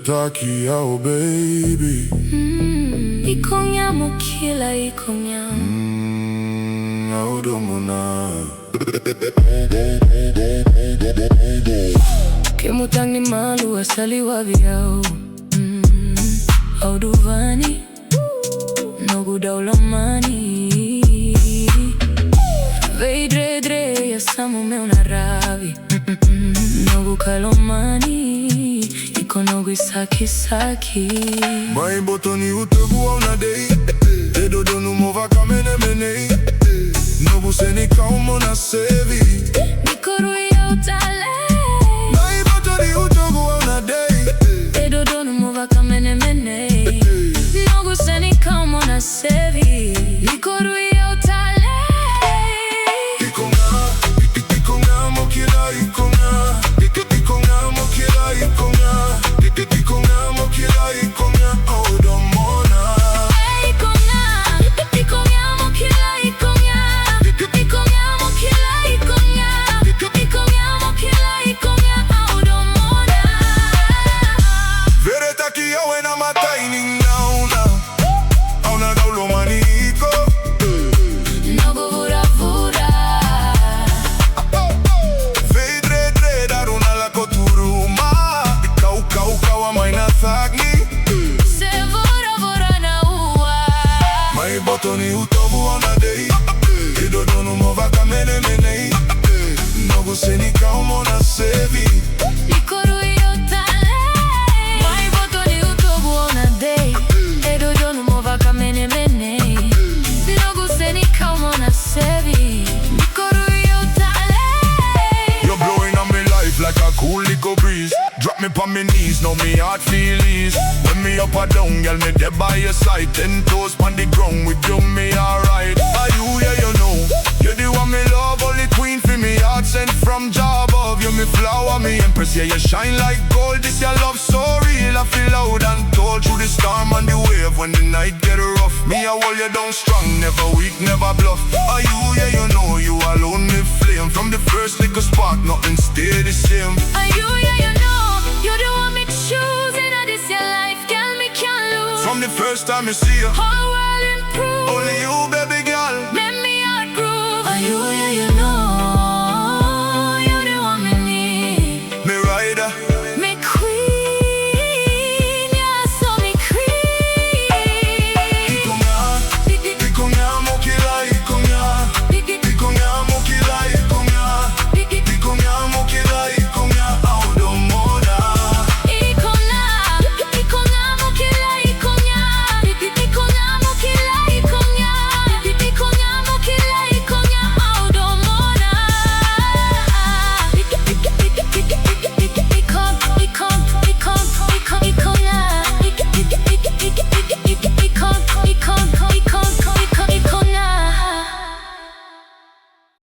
Veretaki, oh baby. Ikonyamo kila ikonyamo. Audomona. Kimutang ni malu asali waviao. Auduvani Nogu daulamani. Veidredre ya samu meu na ravi. Nogu kalomani. Iko nogu isaki saki. Mai botoni utebu au na dei. Dedo donu mova kamene menei. Nogu seni kaumo na sevi. Nikoru ya utale. Mai botoni utebu au na dei. Dedo donu mova kamene menei. Nogu seni kaumo na sevi. Nikoru ya utale. Ikonga mokila ikonga. Ikonga mokila ikonga. Ikonga mokila ikonga. Audomona. Ikonga mokila ikonga. Ikonga mokila ikonga. Ikonga mokila ikonga. Audomona. Veretaki yawe na mataining nauna. Auna daulo maniko. Nogu vura vura. Veidredre daruna la koturuma. Kau maina thagni. Se vura vura na ua. Mai botoni utobu ona dei. Dedo donu mova kamene menei. Nogu seni kaumo na sevi. Nikoru ya utale. Mai botoni utobu ona dei. Dedo donu mova kamene menei. Nogu seni kaumo na sevi. Nikoru ya utale. You're blowing on me life like a cool little breeze. Drop me on me knees, now me heart feel ease. When me up or down, girl, me there by your side. 10 toes on the ground, with you me alright. Are you, yeah, you know. You're the one me love, only queen for me heart sent from job above. You me flower, me empress, yeah, you shine like gold. This your love so real, I feel loud and told. Through the storm and the wave, when the night get rough. Me I hold you down strong, never weak, never bluff. Are you, yeah, you know, you alone me flame. From the first little spark, nothing stay the same. Are you, yeah, you know. You the one me choosing, and this your life, girl, me can't lose. From the first time you see you, Whole world improve. only you, baby girl. Make me heart groove. Are you, yeah, you